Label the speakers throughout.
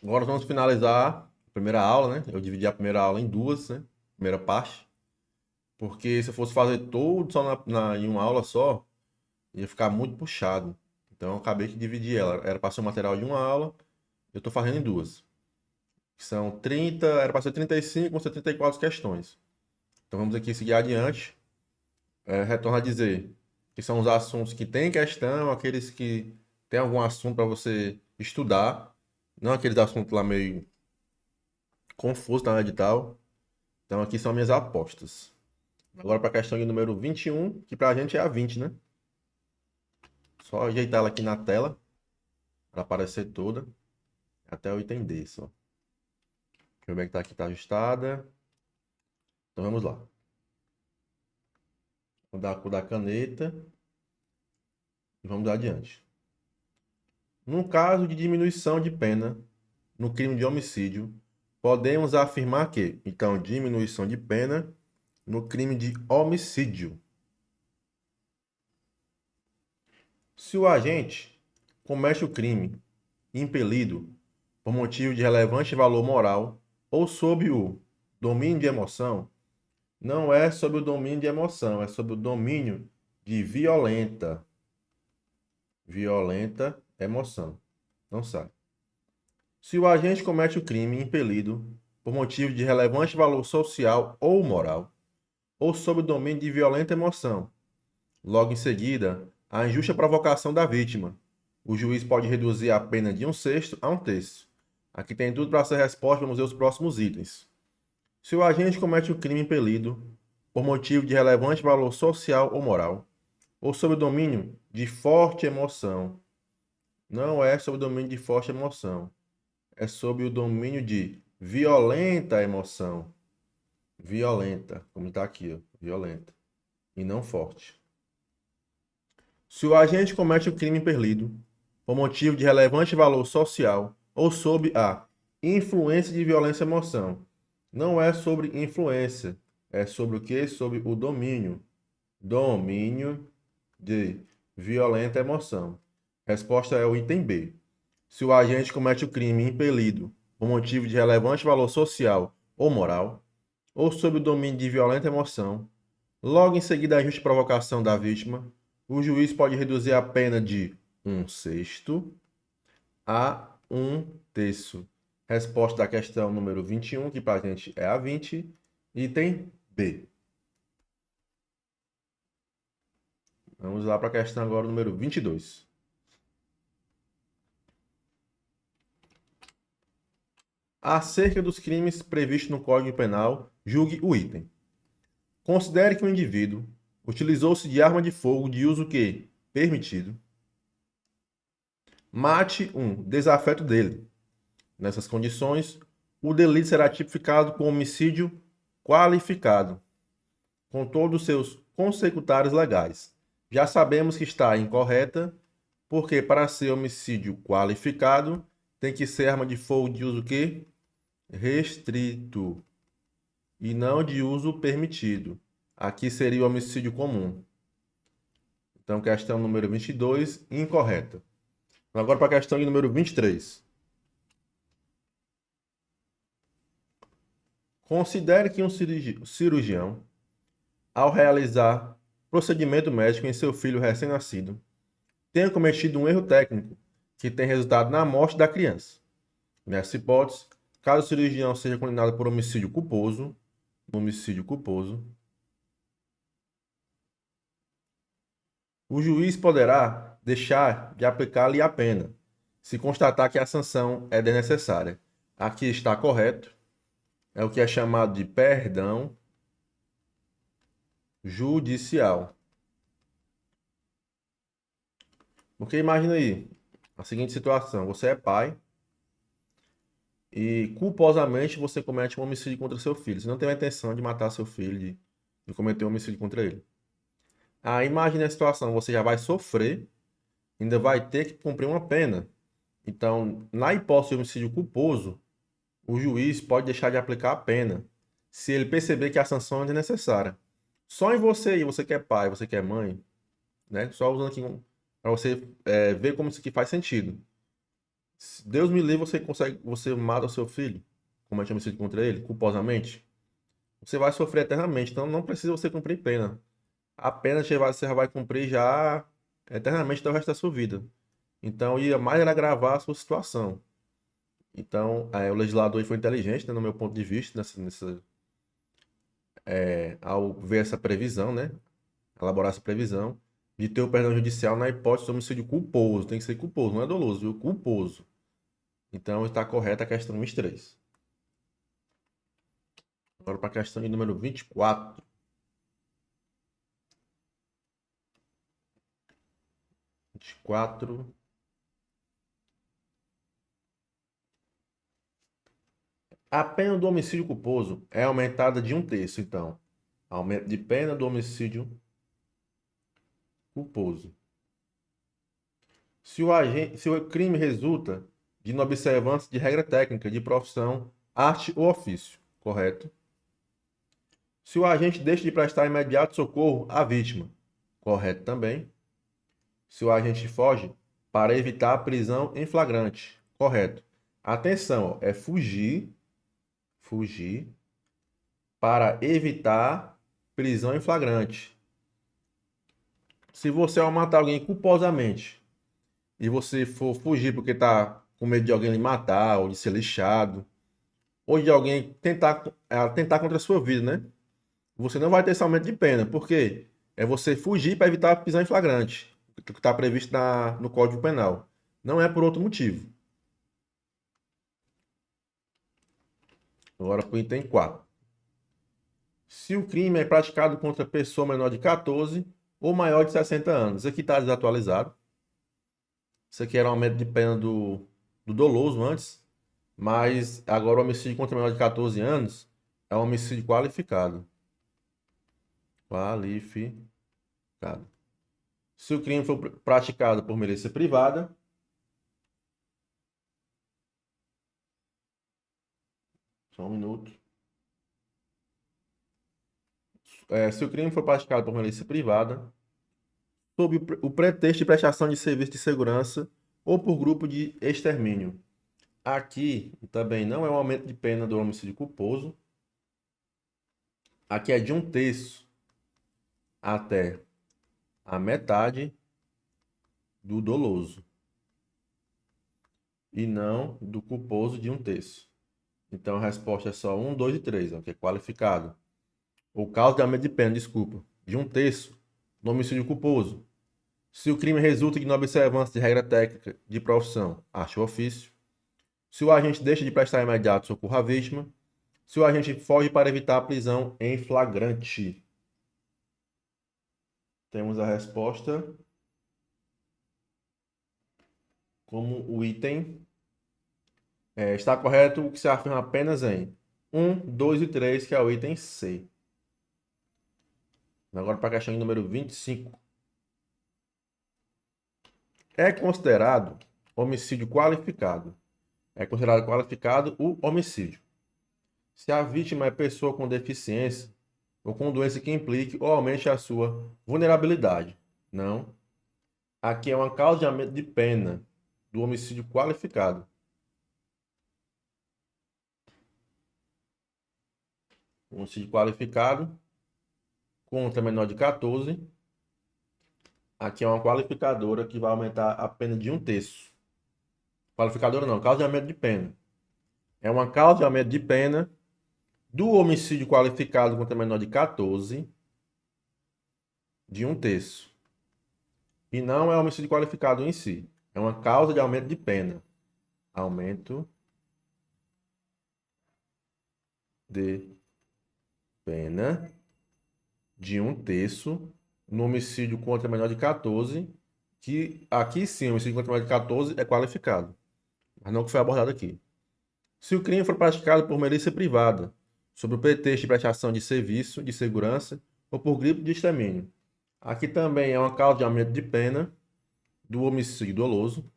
Speaker 1: Agora vamos finalizar a primeira aula, né? Eu dividi a primeira aula em duas, né? Primeira parte. Porque se eu fosse fazer tudo só em uma aula só, ia ficar muito puxado. Então eu acabei que dividi ela. Era para ser o material de uma aula, eu estou fazendo em duas. Que são 30, era para ser 35, vão ser 34 questões. Então vamos aqui seguir adiante. Retorno a dizer que são os assuntos que tem questão, aqueles que tem algum assunto para você estudar, não aqueles assuntos lá meio confusos na edital. Então aqui são minhas apostas. Agora para a questão de número 21, que para a gente é a 20, né? Só ajeitar ela aqui na tela para aparecer toda, até eu entender só. Deixa eu ver que tá aqui, tá ajustada. Então vamos lá. Vou dar a cor da caneta e vamos adiante. No caso de diminuição de pena no crime de homicídio, podemos afirmar que, então, diminuição de pena no crime de homicídio. Se o agente comete o crime impelido por motivo de relevante valor moral ou sob o domínio de emoção, não é sob o domínio de emoção, é sob o domínio de violenta emoção. Não sabe. Se o agente comete o crime impelido por motivo de relevante valor social ou moral, ou sob o domínio de violenta emoção, logo em seguida, a injusta provocação da vítima, o juiz pode reduzir a pena de 1/6 a 1/3. Aqui tem tudo para ser resposta, vamos ver os próximos itens. Se o agente comete o crime impelido por motivo de relevante valor social ou moral, ou sob o domínio de forte emoção, não é sob o domínio de forte emoção, é sob o domínio de violenta emoção. Violenta, como está aqui, ó, violenta, e não forte. Se o agente comete o crime impelido por motivo de relevante valor social ou sob a influência de violência emoção, não é sobre influência, é sobre o que? Sobre o domínio. Domínio de violenta emoção. Resposta é o item B. Se o agente comete o crime impelido por motivo de relevante valor social ou moral, ou sob o domínio de violenta emoção, logo em seguida à justa provocação da vítima, o juiz pode reduzir a pena de 1/6 a 1/3. Resposta da questão número 21, que para a gente é a 20, item B. Vamos lá para a questão agora número 22. Acerca dos crimes previstos no Código Penal, julgue o item. Considere que o indivíduo utilizou-se de arma de fogo de uso que permitido. Mate um desafeto dele. Nessas condições, o delito será tipificado como homicídio qualificado, com todos os seus consecutários legais. Já sabemos que está incorreta, porque para ser homicídio qualificado, tem que ser arma de fogo de uso que? Restrito, e não de uso permitido. Aqui seria o homicídio comum. Então, questão número 22, incorreta. Agora para a questão de número 23. Considere que um cirurgião, ao realizar procedimento médico em seu filho recém-nascido, tenha cometido um erro técnico que tem resultado na morte da criança. Nessa hipótese, caso o cirurgião seja condenado por homicídio culposo, o juiz poderá deixar de aplicar-lhe a pena, se constatar que a sanção é desnecessária. Aqui está correto, é o que é chamado de perdão judicial. Porque imagina aí a seguinte situação: você é pai e culposamente você comete um homicídio contra seu filho. Você não tem a intenção de matar seu filho, de cometer um homicídio contra ele. Aí imagine a situação: você já vai sofrer, ainda vai ter que cumprir uma pena. Então, na hipótese de homicídio culposo, o juiz pode deixar de aplicar a pena se ele perceber que a sanção é desnecessária. Só em você aí, você que é pai, você que é mãe, né? Só usando aqui para você ver como isso aqui faz sentido. Deus me livre, você mata o seu filho, comete homicídio contra ele, culposamente. Você vai sofrer eternamente, então não precisa você cumprir pena. A pena você já vai cumprir já eternamente até o resto da sua vida. Então ia mais era agravar a sua situação. Então, o legislador aí foi inteligente, né, no meu ponto de vista, ao ver essa previsão, né, elaborar essa previsão, de ter o perdão judicial na hipótese de homicídio culposo. Tem que ser culposo, não é doloso, viu? Culposo. Então está correta a questão 23. Agora para a questão de número 24. 24. A pena do homicídio culposo é aumentada de um terço, então. Aumento de pena do homicídio culposo. Se o crime resulta de inobservância de regra técnica de profissão, arte ou ofício, correto? Se o agente deixa de prestar imediato socorro à vítima, correto também. Se o agente foge para evitar a prisão em flagrante, correto. Atenção, é fugir para evitar prisão em flagrante. Se você ao matar alguém culposamente e você for fugir porque está com medo de alguém lhe matar ou de ser lixado, ou de alguém tentar contra a sua vida, né? Você não vai ter esse aumento de pena. Por quê? É você fugir para evitar a prisão em flagrante, que está previsto no Código Penal. Não é por outro motivo. Agora para o item 4. Se o crime é praticado contra pessoa menor de 14 ou maior de 60 anos. Isso aqui está desatualizado. Isso aqui era um aumento de pena do doloso antes, mas agora o homicídio contra menor de 14 anos é um homicídio qualificado. Qualificado. Se o crime for praticado por milícia privada, só um minuto. Se o crime for praticado por milícia privada, sob o pretexto de prestação de serviço de segurança ou por grupo de extermínio. Aqui também não é um aumento de pena do homicídio culposo. Aqui é de um terço até a metade do doloso e não do culposo de um terço. Então a resposta é só 1, 2 e 3, ó, que é qualificado. O causa de aumento de pena, desculpa, de um terço no homicídio culposo. Se o crime resulta de inobservância de regra técnica de profissão, arte ou ofício. Se o agente deixa de prestar imediato socorro à vítima. Se o agente foge para evitar a prisão em flagrante. Temos a resposta como o item está correto o que se afirma apenas em 1, 2 e 3, que é o item C. Agora para a questão número 25. É considerado homicídio qualificado. É considerado qualificado o homicídio se a vítima é pessoa com deficiência ou com doença que implique ou aumente a sua vulnerabilidade. Não. Aqui é uma causa de aumento de pena do homicídio qualificado. Homicídio qualificado contra menor de 14. Aqui é uma qualificadora que vai aumentar a pena de um terço. Qualificadora não, causa de aumento de pena. É uma causa de aumento de pena do homicídio qualificado contra menor de 14 de um terço. E não é homicídio qualificado em si. É uma causa de aumento de pena. Aumento de pena de um terço no homicídio contra menor de 14, que aqui sim, o homicídio contra menor de 14 é qualificado, mas não que foi abordado aqui. Se o crime for praticado por milícia privada, sob o pretexto de prestação de serviço, de segurança ou por grito de extermínio. Aqui também é uma causa de aumento de pena do homicídio doloso,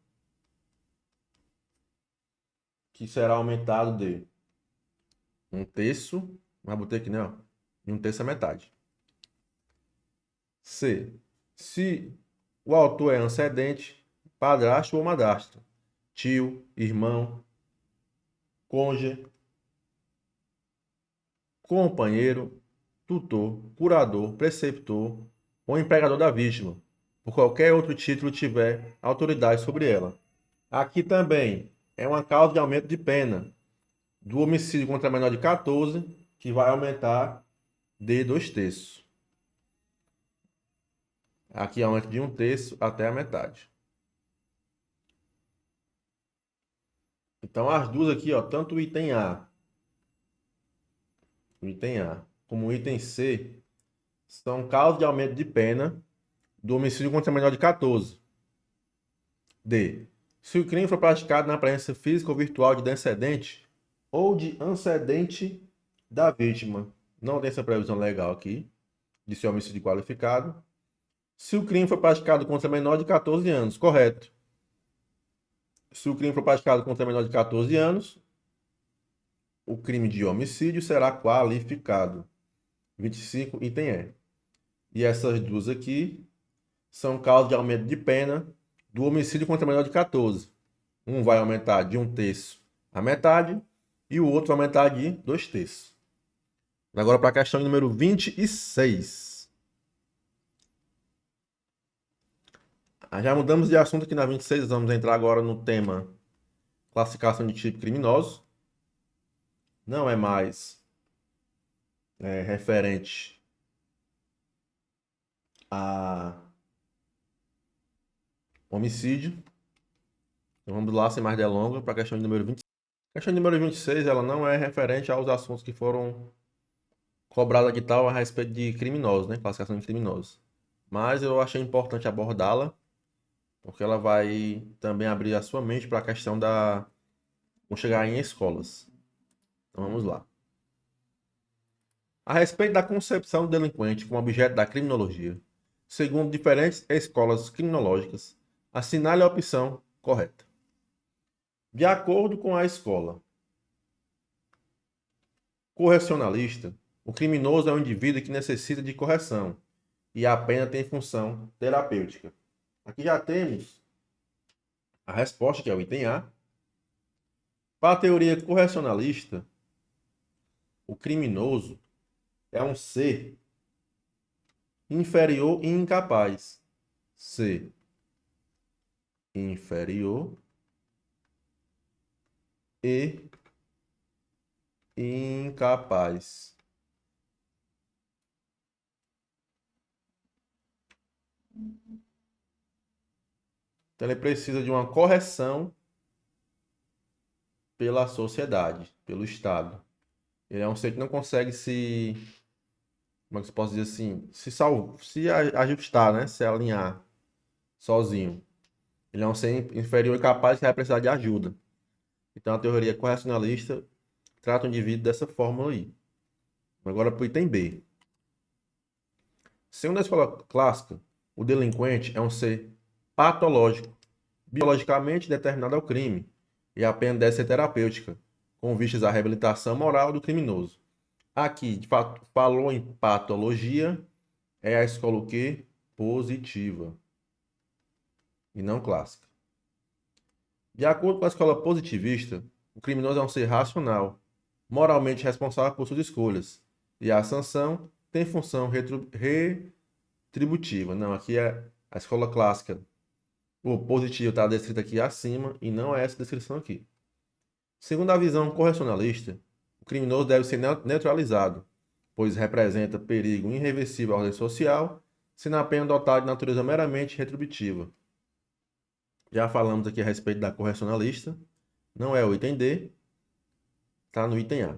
Speaker 1: que será aumentado de um terço, mas botei aqui, né? Ó, de um terço a metade. C. Se o autor é ancedente, padrasto ou madrasto. tio, irmão, cônjuge, companheiro, tutor, curador, preceptor ou empregador da vítima, por qualquer outro título tiver autoridade sobre ela. Aqui também é uma causa de aumento de pena do homicídio contra menor de 14, que vai aumentar de 2/3. Aqui aumenta de 1/3 até a metade. Então as duas aqui, ó, tanto o item A como o item C são causas de aumento de pena do homicídio contra menor de 14. D. Se o crime for praticado na presença física ou virtual de descendente ou de antecedente da vítima. Não tem essa previsão legal aqui de ser homicídio qualificado. Se o crime for praticado contra menor de 14 anos, correto. Se o crime for praticado contra menor de 14 anos, o crime de homicídio será qualificado. 25, item E. E essas duas aqui são causas de aumento de pena do homicídio contra menor de 14. Um vai aumentar de 1/3 a metade e o outro vai aumentar de 2/3. Agora para a questão número 26. Já mudamos de assunto aqui na 26, vamos entrar agora no tema classificação de tipo criminoso. Não é mais referente a homicídio. Então vamos lá, sem mais delongas, para a questão número 26. A questão número 26, ela não é referente aos assuntos que foram cobrados aqui tal a respeito de criminosos, né? Classificação de criminosos. Mas eu achei importante abordá-la, porque ela vai também abrir a sua mente para a questão da... Vamos chegar em escolas. Então vamos lá. A respeito da concepção do delinquente como objeto da criminologia, segundo diferentes escolas criminológicas, assinale a opção correta. De acordo com a escola correcionalista, o criminoso é um indivíduo que necessita de correção e a pena tem função terapêutica. Aqui já temos a resposta, que é o item A. Para a teoria correcionalista, o criminoso é um ser inferior e incapaz. Ser inferior e incapaz. Então ele precisa de uma correção pela sociedade, pelo Estado. Ele é um ser que não consegue se... Como é que se pode dizer assim? Se ajustar, né? Se alinhar sozinho. Ele é um ser inferior e capaz que vai precisar de ajuda. Então a teoria correcionalista trata o indivíduo dessa fórmula aí. Agora para o item B. Segundo a escola clássica, o delinquente é um ser patológico, biologicamente determinado ao crime, e a pena deve ser terapêutica, com vistas à reabilitação moral do criminoso. Aqui, de fato, falou em patologia, é a escola o quê? Positiva, e não clássica. De acordo com a escola positivista, o criminoso é um ser racional, moralmente responsável por suas escolhas, e a sanção tem função retributiva. Não, aqui é a escola clássica. O positivo está descrito aqui acima e não é essa descrição aqui. Segundo a visão correcionalista, o criminoso deve ser neutralizado, pois representa perigo irreversível à ordem social, sendo a pena dotada de natureza meramente retributiva. Já falamos aqui a respeito da correcionalista, não é o item D, está no item A.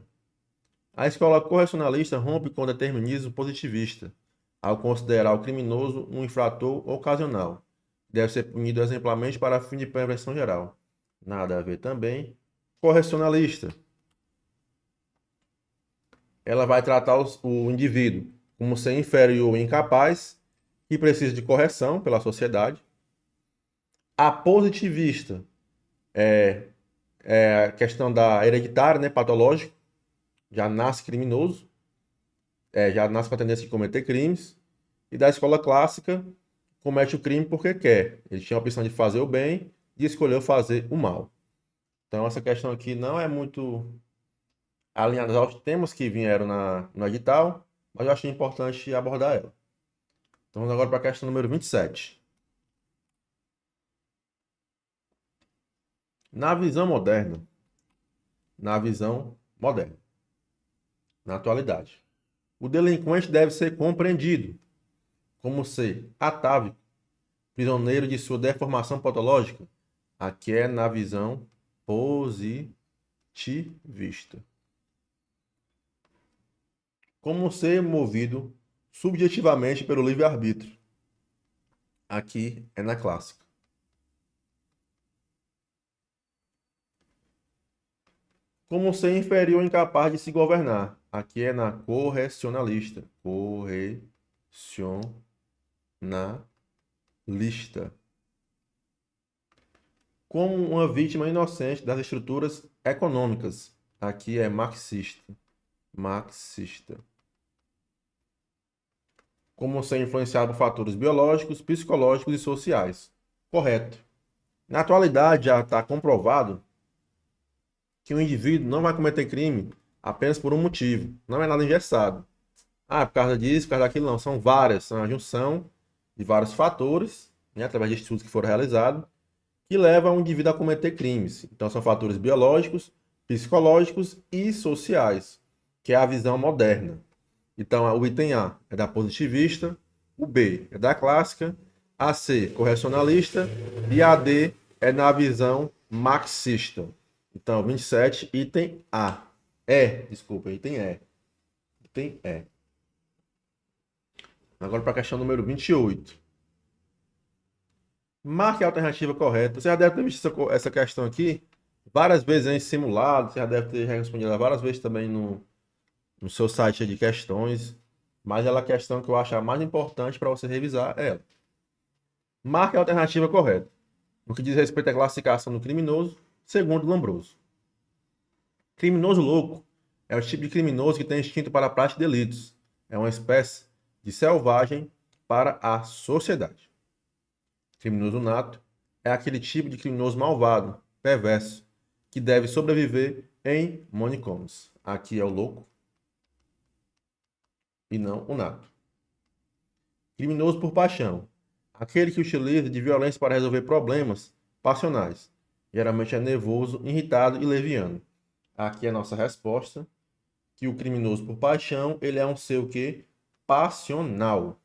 Speaker 1: A escola correcionalista rompe com o determinismo positivista, ao considerar o criminoso um infrator ocasional. Deve ser punido exemplarmente para fim de prevenção geral. Nada a ver também. Correcionalista. Ela vai tratar o indivíduo como ser inferior e incapaz, que precisa de correção pela sociedade. A positivista é a questão da hereditária, né, patológico. Já nasce criminoso, já nasce com a tendência de cometer crimes. E da escola clássica, comete o crime porque quer. Ele tinha a opção de fazer o bem e escolheu fazer o mal. Então, essa questão aqui não é muito alinhada aos temas que vieram no edital, mas eu achei importante abordar ela. Então, vamos agora para a questão número 27. Na visão moderna, na visão moderna, na atualidade, o delinquente deve ser compreendido como ser atávico, prisioneiro de sua deformação patológica. Aqui é na visão positivista. Como ser movido subjetivamente pelo livre-arbítrio. Aqui é na clássica. Como ser inferior ou incapaz de se governar. Aqui é na correcionalista. Correcionalista. Como uma vítima inocente das estruturas econômicas. Aqui é marxista. Marxista. Como ser influenciado por fatores biológicos, psicológicos e sociais. Correto. Na atualidade já está comprovado que o indivíduo não vai cometer crime apenas por um motivo. Não é nada engessado. Ah, por causa disso, por causa daquilo, não. São várias. São a junção de vários fatores, né, através de estudos que foram realizados, que levam o indivíduo a cometer crimes. Então, são fatores biológicos, psicológicos e sociais, que é a visão moderna. Então, o item A é da positivista, o B é da clássica, a C correcionalista e a D é na visão marxista. Então, 27, item A. Desculpa, item E. Item E. Agora para a questão número 28. Marque a alternativa correta. Você já deve ter visto essa questão aqui várias vezes em simulado, você já deve ter respondido ela várias vezes também no seu site de questões, mas ela é a questão que eu acho a mais importante para você revisar ela. Marque a alternativa correta. No que diz respeito à classificação do criminoso, segundo Lombroso. Criminoso louco é o tipo de criminoso que tem instinto para a prática de delitos. É uma espécie de selvagem para a sociedade. Criminoso nato é aquele tipo de criminoso malvado, perverso, que deve sobreviver em manicômios. Aqui é o louco e não o nato. Criminoso por paixão. Aquele que utiliza de violência para resolver problemas passionais. Geralmente é nervoso, irritado e leviano. Aqui é a nossa resposta, que o criminoso por paixão, ele é um ser o quê? Passional.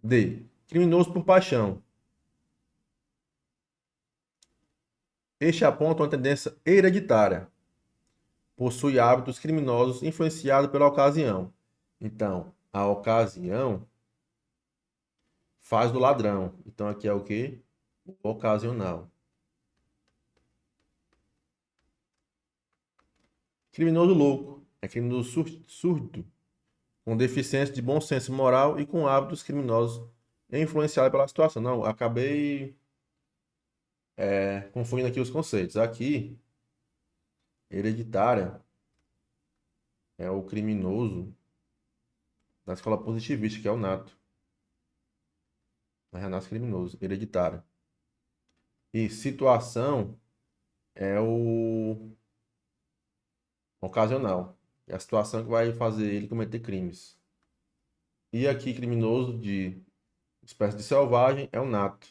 Speaker 1: D. Criminoso por paixão. Este aponta uma tendência hereditária. Possui hábitos criminosos influenciados pela ocasião. Então, a ocasião faz do ladrão. Então, aqui é o quê? Ocasional. Criminoso louco. É criminoso surdo, com deficiência de bom senso moral e com hábitos criminosos influenciados pela situação. Não, acabei confundindo aqui os conceitos. Aqui, hereditária é o criminoso da escola positivista, que é o nato. Mas é nasce criminoso, hereditária. E situação é o ocasional. É a situação que vai fazer ele cometer crimes. E aqui, criminoso de espécie de selvagem é o nato.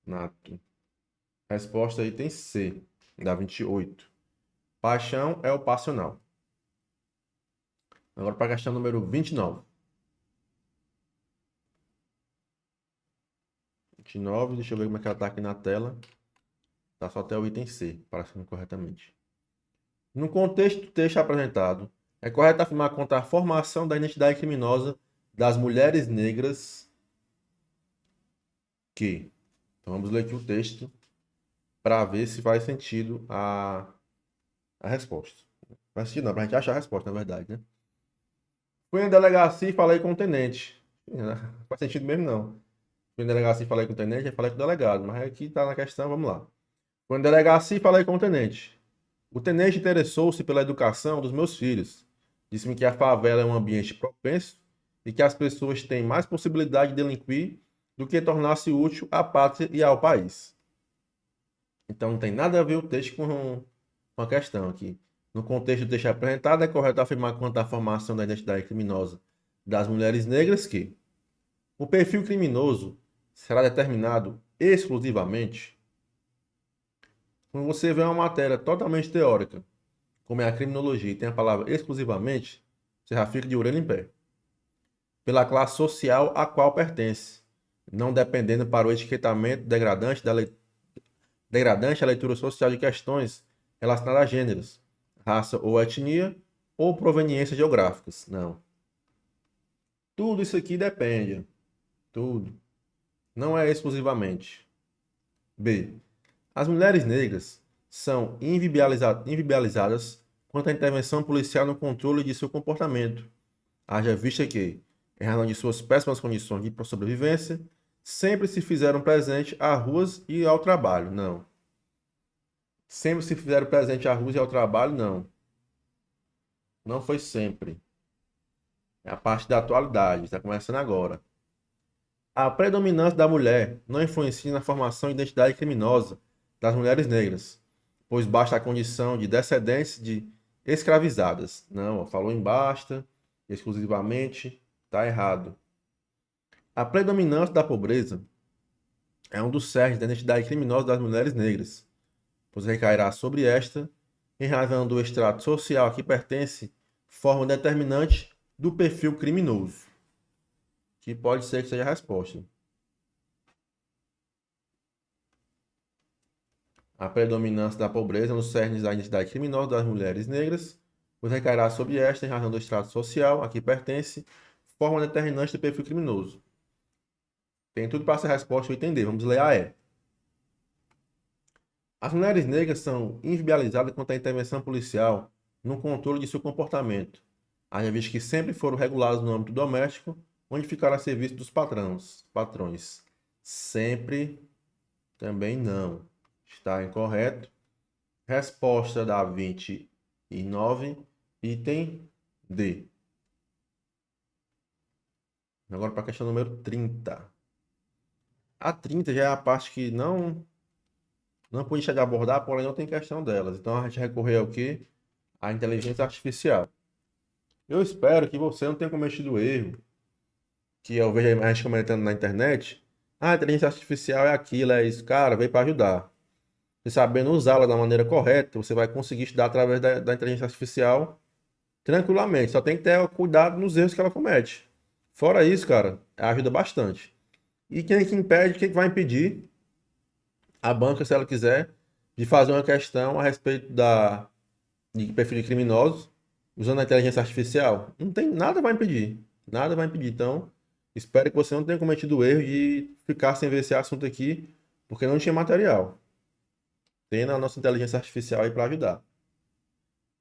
Speaker 1: Nato. Resposta aí tem C, da 28. Paixão é o passional. Agora para a questão número 29. 29, deixa eu ver como é que ela está aqui na tela. Está só até o item C, parecendo corretamente. No contexto do texto apresentado, é correto afirmar quanto à formação da identidade criminosa das mulheres negras que... Então vamos ler aqui o texto para ver se faz sentido a resposta. Faz sentido não, para a gente achar a resposta, na verdade, né? Fui na delegacia e falei com o tenente. Não faz sentido mesmo, não. Fui na delegacia e falei com o tenente, e falei com o delegado. Mas aqui está na questão, vamos lá. Fui na delegacia e falei com o tenente. O tenente interessou-se pela educação dos meus filhos. Disse-me que a favela é um ambiente propenso e que as pessoas têm mais possibilidade de delinquir do que tornar-se útil à pátria e ao país. Então não tem nada a ver o texto com a questão aqui. No contexto do texto apresentado, é correto afirmar quanto à formação da identidade criminosa das mulheres negras que o perfil criminoso será determinado exclusivamente quando você vê uma matéria totalmente teórica, como é a criminologia, e tem a palavra exclusivamente, você já fica de orelha em pé. Pela classe social a qual pertence, não dependendo para o etiquetamento degradante à leitura social de questões relacionadas a gêneros, raça ou etnia, ou proveniência geográficas. Não. Tudo isso aqui depende. Tudo. Não é exclusivamente. B. As mulheres negras são invibializadas quanto à intervenção policial no controle de seu comportamento. Haja vista que, em razão de suas péssimas condições de sobrevivência, sempre se fizeram presente às ruas e ao trabalho. Não. Sempre se fizeram presente às ruas e ao trabalho. Não. Não foi sempre. É a parte da atualidade, está começando agora. A predominância da mulher não influencia na formação de identidade criminosa das mulheres negras, pois basta a condição de descendentes de escravizadas. Não, falou em basta, exclusivamente, está errado. A predominância da pobreza é um dos cernes da identidade criminosa das mulheres negras, pois recairá sobre esta, em razão do extrato social a que pertence, forma determinante do perfil criminoso, que pode ser que seja a resposta. A predominância da pobreza nos cernes da identidade criminosa das mulheres negras, pois recairá sobre esta, em razão do extrato social a que pertence, forma determinante do perfil criminoso. Tem tudo para ser a resposta eu entender. Vamos ler a E. As mulheres negras são inviabilizadas quanto à intervenção policial no controle de seu comportamento, haja visto que sempre foram reguladas no âmbito doméstico, onde ficaram a serviço dos patrões. Sempre também não. Está incorreto. Resposta da 29, item D. Agora para a questão número 30. A 30 já é a parte que não pude deixar de abordar, porém não tem questão delas. Então a gente recorrer ao quê? À inteligência artificial. Eu espero que você não tenha cometido o erro que eu vejo a gente comentando na internet. Ah, a inteligência artificial é aquilo, é isso. Cara, veio para ajudar. Você sabendo usá-la da maneira correta, você vai conseguir estudar através da inteligência artificial tranquilamente. Só tem que ter cuidado nos erros que ela comete. Fora isso, cara, ajuda bastante. E quem é que impede, quem é que vai impedir a banca, se ela quiser, de fazer uma questão a respeito de perfil de criminosos usando a inteligência artificial? Não tem nada vai impedir. Nada vai impedir. Então, espero que você não tenha cometido o erro de ficar sem ver esse assunto aqui, porque não tinha material. Tem na nossa inteligência artificial aí para ajudar.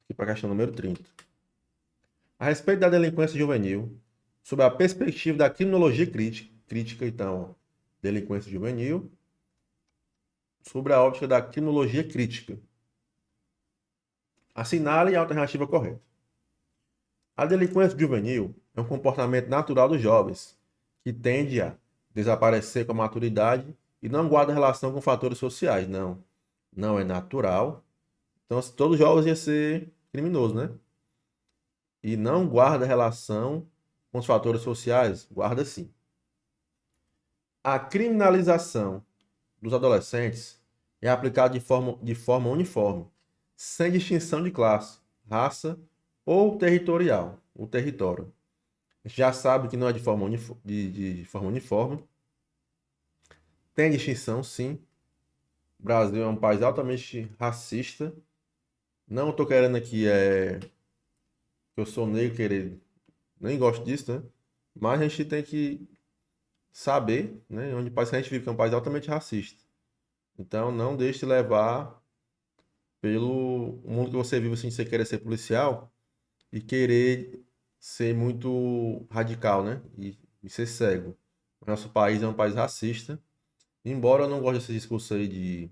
Speaker 1: Aqui para a questão número 30. A respeito da delinquência juvenil, sob a perspectiva da criminologia crítica, então, delinquência juvenil, sobre a óptica da criminologia crítica. Assinale a alternativa correta. A delinquência juvenil é um comportamento natural dos jovens, que tende a desaparecer com a maturidade e não guarda relação com fatores sociais. Não, não é natural. Então, se todos os jovens iam ser criminosos, né? E não guarda relação com os fatores sociais? Guarda sim. A criminalização dos adolescentes é aplicada de forma uniforme, sem distinção de classe, raça ou territorial, o território. A gente já sabe que não é de forma uniforme. Tem distinção, sim. O Brasil é um país altamente racista. Não estou querendo aqui que eu sou negro, querer. Nem gosto disso, né? Mas a gente tem que saber, né? Onde o país que a gente vive, que é um país altamente racista. Então, não deixe levar pelo mundo que você vive, assim, você querer ser policial e querer ser muito radical, né? E ser cego. O nosso país é um país racista. Embora eu não goste desse discurso aí de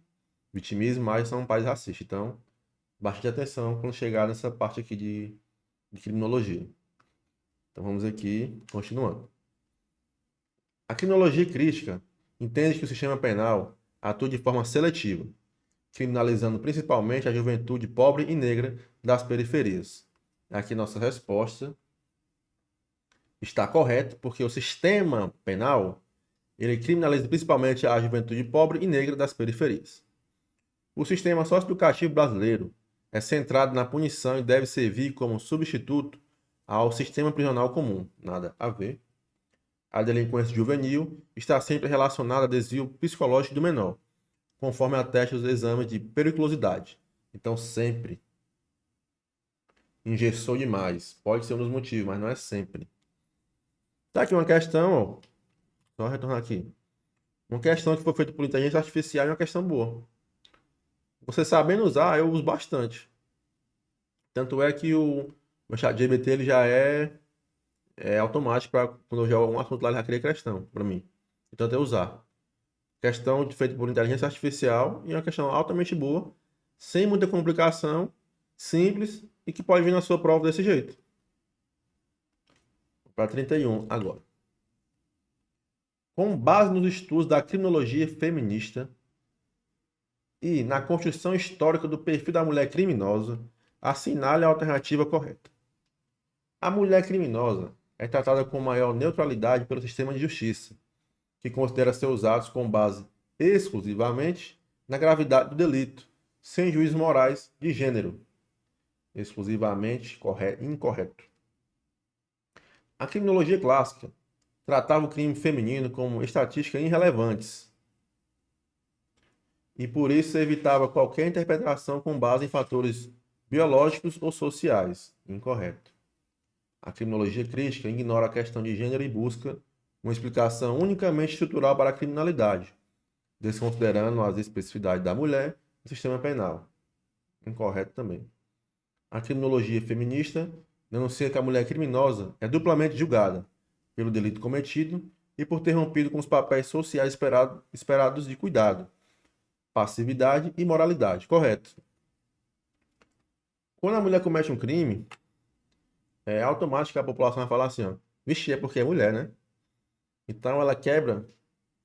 Speaker 1: vitimismo, mas é um país racista. Então, bastante atenção quando chegar nessa parte aqui de criminologia. Então, vamos aqui, continuando. A criminologia crítica entende que o sistema penal atua de forma seletiva, criminalizando principalmente a juventude pobre e negra das periferias. Aqui nossa resposta está correta, porque o sistema penal ele criminaliza principalmente a juventude pobre e negra das periferias. O sistema socioeducativo brasileiro é centrado na punição e deve servir como substituto ao sistema prisional comum. Nada a ver. A delinquência juvenil está sempre relacionada a desvio psicológico do menor, conforme atesta os exames de periculosidade. Então, sempre engessou demais. Pode ser um dos motivos, mas não é sempre. Tá aqui uma questão, ó. Só retornar aqui. Uma questão que foi feita por inteligência artificial é uma questão boa. Você sabendo usar, eu uso bastante. Tanto é que o ChatGPT ele já é automático para quando eu jogo um assunto lá, ele já cria questão para mim. Então, é usar. Questão feita por inteligência artificial e é uma questão altamente boa, sem muita complicação, simples e que pode vir na sua prova desse jeito. Para 31 agora. Com base nos estudos da criminologia feminista e na construção histórica do perfil da mulher criminosa, assinale a alternativa correta. A mulher criminosa é tratada com maior neutralidade pelo sistema de justiça, que considera seus atos com base exclusivamente na gravidade do delito, sem juízos morais de gênero. Exclusivamente incorreto. A criminologia clássica tratava o crime feminino como estatísticas irrelevantes e por isso evitava qualquer interpretação com base em fatores biológicos ou sociais. Incorreto. A criminologia crítica ignora a questão de gênero e busca uma explicação unicamente estrutural para a criminalidade, desconsiderando as especificidades da mulher no sistema penal. Incorreto também. A criminologia feminista denuncia que a mulher criminosa é duplamente julgada pelo delito cometido e por ter rompido com os papéis sociais esperados de cuidado, passividade e moralidade. Correto. Quando a mulher comete um crime, é automático que a população vai falar assim, ó, vixe, é porque é mulher, né? Então ela quebra,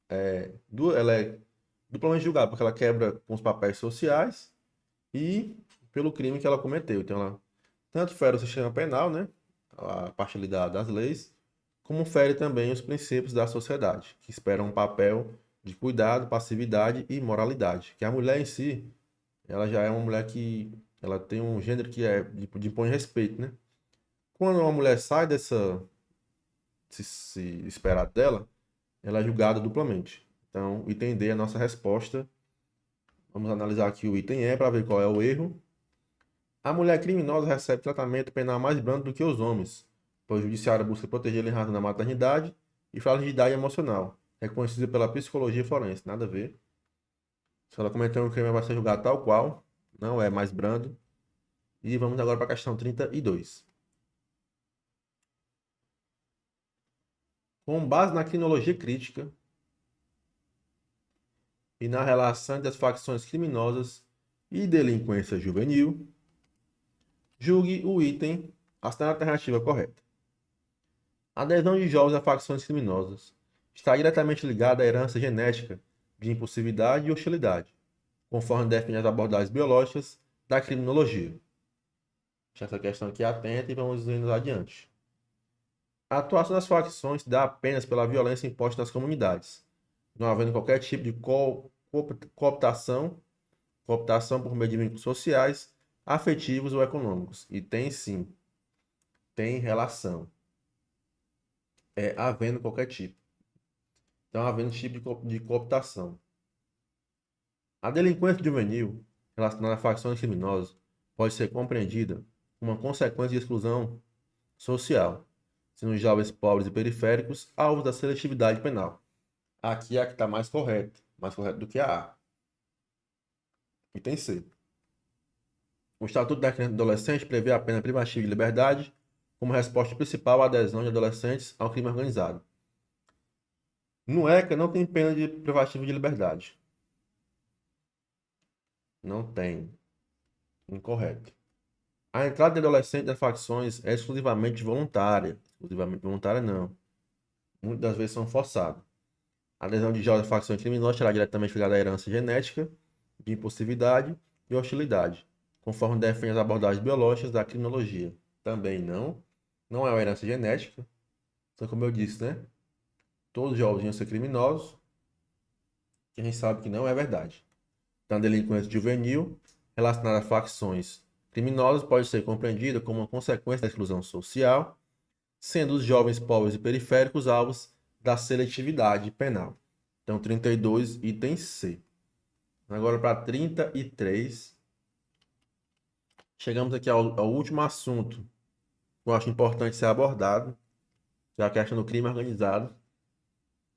Speaker 1: ela é duplamente julgada, porque ela quebra com os papéis sociais e pelo crime que ela cometeu. Então ela tanto fere o sistema penal, né? A parcialidade das leis, como fere também os princípios da sociedade, que esperam um papel de cuidado, passividade e moralidade. Que a mulher em si, ela já é uma mulher que ela tem um gênero que é de impõe respeito, né? Quando uma mulher sai se esperado dela, ela é julgada duplamente. Então, item D é a nossa resposta. Vamos analisar aqui o item E para ver qual é o erro. A mulher criminosa recebe tratamento penal mais brando do que os homens, pois o judiciário busca protegê-la em razão da maternidade e fragilidade emocional, reconhecida pela psicologia forense. Nada a ver. Se ela cometer um crime, ela vai ser julgada tal qual, não é mais brando. E vamos agora para a questão 32. Com base na criminologia crítica e na relação das facções criminosas e delinquência juvenil, julgue o item a alternativa correta. A adesão de jovens a facções criminosas está diretamente ligada à herança genética de impulsividade e hostilidade, conforme definem as abordagens biológicas da criminologia. Deixa essa questão aqui atenta e vamos indo adiante. A atuação das facções se dá apenas pela violência imposta nas comunidades, não havendo qualquer tipo de cooptação por meio de vínculos sociais, afetivos ou econômicos. E tem sim, tem relação. Havendo qualquer tipo. Então, havendo tipo de cooptação. A delinquência juvenil relacionada a facções criminosas pode ser compreendida como uma consequência de exclusão social, sendo os jovens pobres e periféricos alvos da seletividade penal. Aqui é a que está mais correto do que a A. Item C. O Estatuto da Criança e do Adolescente prevê a pena privativa de liberdade como resposta principal à adesão de adolescentes ao crime organizado. No ECA não tem pena de privativa de liberdade. Não tem. Incorreto. A entrada de adolescentes nas facções é exclusivamente voluntária. Exclusivamente voluntária, não. Muitas das vezes são forçados. A adesão de jovens à facção criminosa estará diretamente ligada à herança genética, de impulsividade e hostilidade, conforme defendem as abordagens biológicas da criminologia. Também não. Não é uma herança genética. Então, como eu disse, né? Todos os jovens iam ser criminosos, que a gente sabe que não é verdade. Então, a delinquência juvenil relacionada a facções criminosas pode ser compreendida como uma consequência da exclusão social, sendo os jovens pobres e periféricos alvos da seletividade penal. Então, 32, item C. Agora, para 33, chegamos aqui ao último assunto que eu acho importante ser abordado, que é a questão do crime organizado,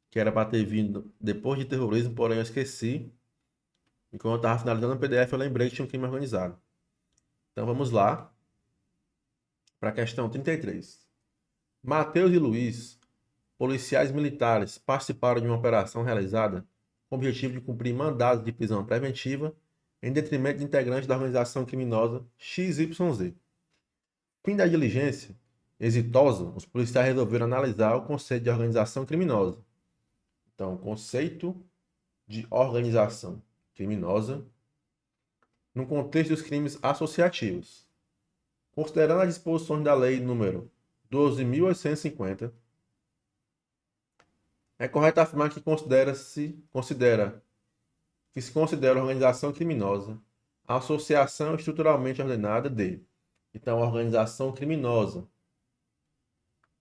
Speaker 1: que era para ter vindo depois de terrorismo, porém eu esqueci. E quando eu estava finalizando o PDF, eu lembrei que tinha um crime organizado. Então vamos lá para a questão 33. Mateus e Luiz, policiais militares, participaram de uma operação realizada com o objetivo de cumprir mandados de prisão preventiva em detrimento de integrantes da organização criminosa XYZ. Fim da diligência exitosa, os policiais resolveram analisar o conceito de organização criminosa. Então, o conceito de organização criminosa no contexto dos crimes associativos. Considerando as disposições da Lei número 12.850, é correto afirmar que se considera organização criminosa a associação estruturalmente ordenada de. Então, a organização criminosa,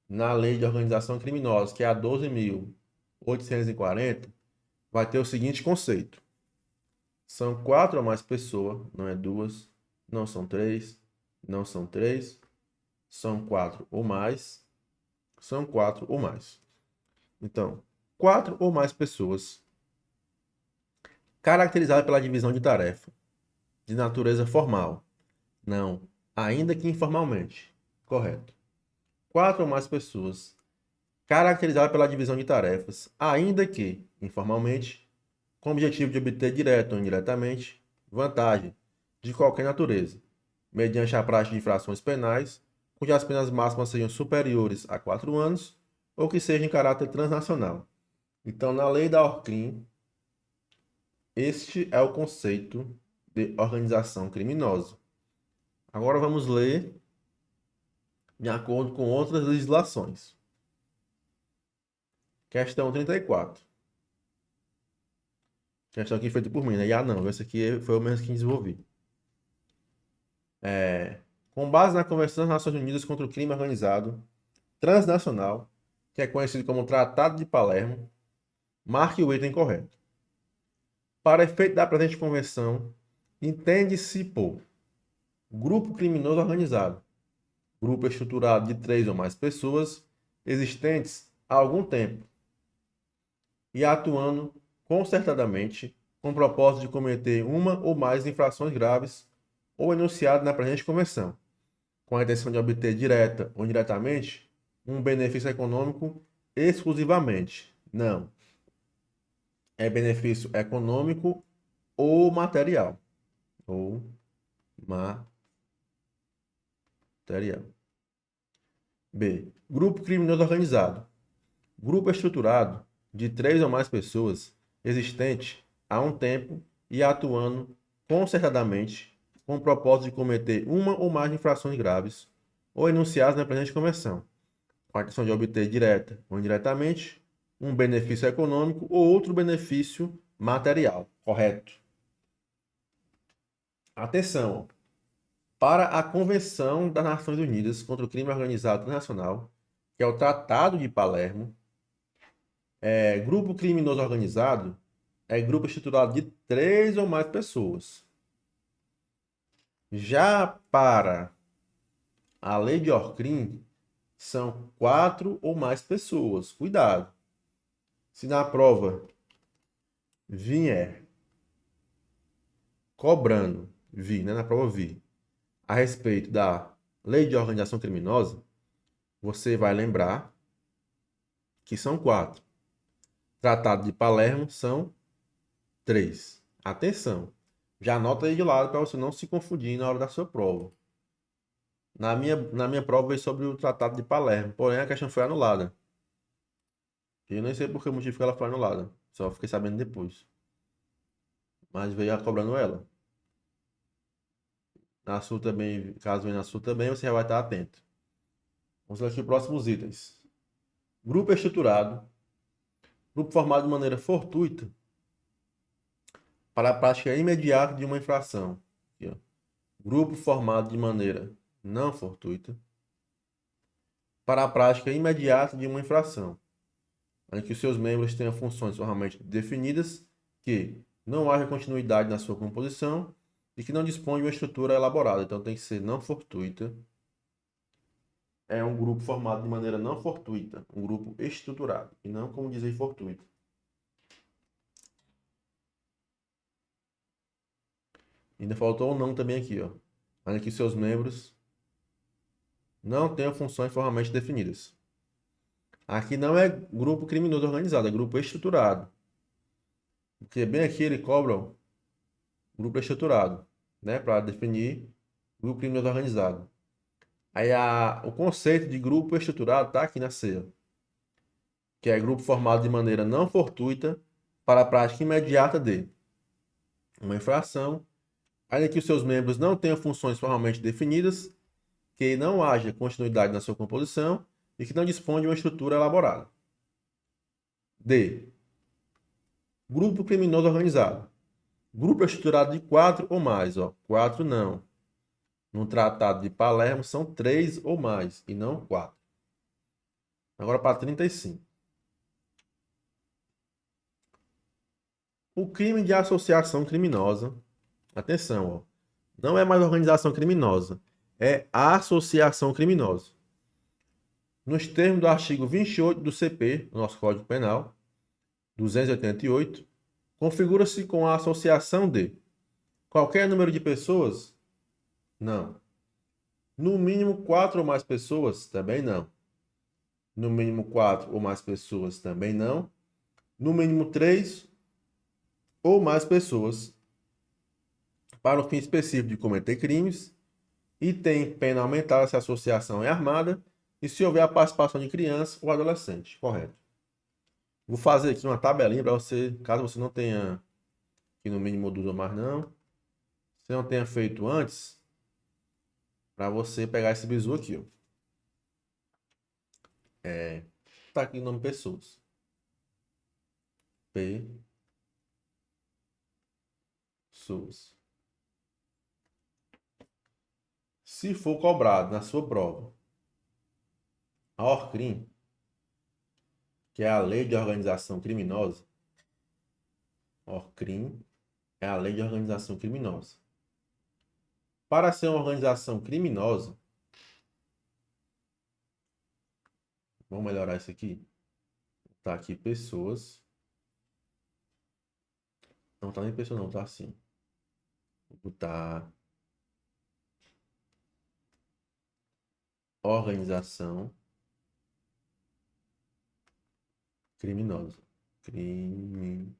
Speaker 1: na Lei de Organização Criminosa, que é a 12.840, vai ter o seguinte conceito. São 4 ou mais pessoas, não é 2, não são 3, não são 3, são 4 ou mais, são 4 ou mais. Então, 4 ou mais pessoas caracterizadas pela divisão de tarefa, de natureza formal. Não, ainda que informalmente. Correto. 4 ou mais pessoas caracterizadas pela divisão de tarefas, ainda que informalmente, com o objetivo de obter direto ou indiretamente vantagem de qualquer natureza, mediante a prática de infrações penais, cujas penas máximas sejam superiores a 4 anos ou que sejam em caráter transnacional. Então, na lei da ORCRIM, este é o conceito de organização criminosa. Agora vamos ler de acordo com outras legislações. Questão 34. Questão aqui feita por mim, né? Não, esse aqui foi o mesmo que desenvolvi. Com base na Convenção das Nações Unidas contra o Crime Organizado Transnacional, que é conhecido como Tratado de Palermo, marque o item correto. Para efeito da presente convenção, entende-se por grupo criminoso organizado, grupo estruturado de 3 ou mais pessoas, existentes há algum tempo e atuando concertadamente com o propósito de cometer uma ou mais infrações graves ou enunciado na presente convenção, com a intenção de obter direta ou indiretamente um benefício econômico exclusivamente. Não. É benefício econômico ou material. Ou material. B. Grupo criminoso organizado. Grupo estruturado de 3 ou mais pessoas, existente há um tempo e atuando concertadamente com o propósito de cometer uma ou mais infrações graves ou enunciadas na presente convenção, com a intenção de obter direta ou indiretamente um benefício econômico ou outro benefício material. Correto. Atenção! Para a Convenção das Nações Unidas contra o Crime Organizado Internacional, que é o Tratado de Palermo, grupo criminoso organizado é grupo estruturado de 3 ou mais pessoas. Já para a lei de ORCRIM, são 4 ou mais pessoas. Cuidado. Se na prova vier cobrando, né, na prova a respeito da lei de organização criminosa, você vai lembrar que são 4. Tratado de Palermo são 3. Atenção. Já anota aí de lado para você não se confundir na hora da sua prova. Na minha prova veio sobre o Tratado de Palermo, porém a questão foi anulada. Eu nem sei por que motivo que ela foi anulada. Só fiquei sabendo depois. Mas veio cobrando ela. Na sua também, caso venha na sua também, você já vai estar atento. Vamos ver aqui os próximos itens. Grupo estruturado. Grupo formado de maneira fortuita para a prática imediata de uma infração. Aqui, ó. Grupo formado de maneira não fortuita para a prática imediata de uma infração, em que os seus membros tenham funções formalmente definidas, que não haja continuidade na sua composição e que não dispõe de uma estrutura elaborada. Então tem que ser não fortuita. É um grupo formado de maneira não fortuita, um grupo estruturado, e não, como dizer, fortuito. Ainda faltou um não também aqui, ó. Ainda que seus membros não tenham funções formalmente definidas. Aqui não é grupo criminoso organizado, é grupo estruturado. Porque bem aqui ele cobra ó, grupo estruturado, né? Para definir grupo criminoso organizado. Aí o conceito de grupo estruturado está aqui na ceia, que é grupo formado de maneira não fortuita para a prática imediata de uma infração, ainda que os seus membros não tenham funções formalmente definidas, que não haja continuidade na sua composição e que não dispõe de uma estrutura elaborada. D. Grupo criminoso organizado. Grupo estruturado de 4 ou mais. Ó. 4 não. No Tratado de Palermo são 3 ou mais e não 4. Agora para 35. O crime de associação criminosa. Atenção, ó. Não é mais organização criminosa. É associação criminosa. Nos termos do artigo 28 do CP, do nosso Código Penal, 288, configura-se com a associação de qualquer número de pessoas? Não. No mínimo 4 ou mais pessoas? Também não. No mínimo 4 ou mais pessoas? Também não. No mínimo 3 ou mais pessoas para o fim específico de cometer crimes e tem pena aumentada se a associação é armada e se houver a participação de criança ou adolescente. Correto. Vou fazer aqui uma tabelinha para você, caso você não tenha, que no mínimo 2 ou mais não, você não tenha feito antes, para você pegar esse bizu aqui, ó. Tá aqui o nome pessoas. Pessoas. Se for cobrado na sua prova a ORCRIM, que é a Lei de Organização Criminosa, ORCRIM é a Lei de Organização Criminosa. Para ser uma organização criminosa, vamos melhorar isso aqui. Tá aqui pessoas. Não tá nem pessoa não, tá assim. Vou botar organização criminosa. Criminosa.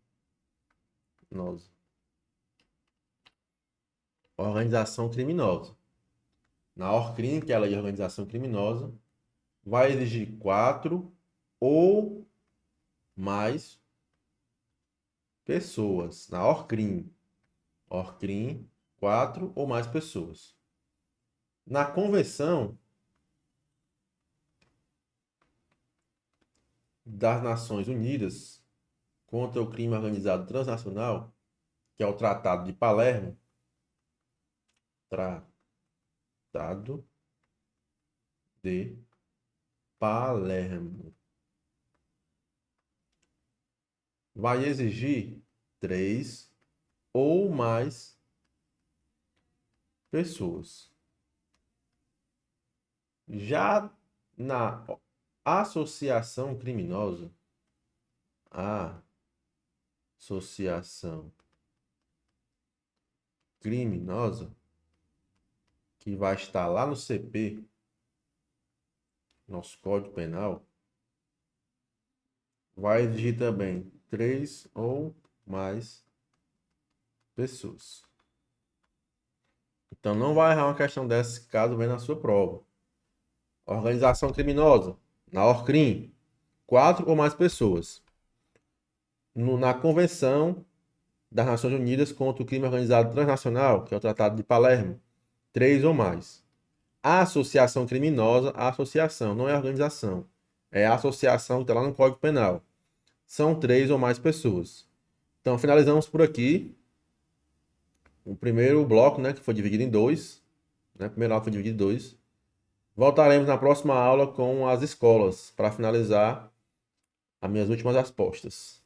Speaker 1: Organização criminosa. Na ORCRIM, que é a lei de organização criminosa, vai exigir 4 ou mais pessoas. Na ORCRIM. ORCRIM, 4 ou mais pessoas. Na Convenção das Nações Unidas contra o Crime Organizado Transnacional, que é o Tratado de Palermo, Tratado de Palermo, vai exigir 3 ou mais pessoas. Já na associação criminosa, associação criminosa, que vai estar lá no CP, nosso Código Penal, vai exigir também 3 ou mais pessoas. Então não vai errar uma questão dessa caso venha na sua prova. Organização criminosa, na ORCRIM, 4 ou mais pessoas. Na Convenção das Nações Unidas contra o Crime Organizado Transnacional, que é o Tratado de Palermo, 3 ou mais. A associação criminosa, a associação, não é a organização. É a associação que está lá no Código Penal. São 3 ou mais pessoas. Então, finalizamos por aqui. O primeiro bloco, né, que foi dividido em dois. Né, o primeiro aula foi dividido em dois. Voltaremos na próxima aula com as escolas, para finalizar as minhas últimas respostas.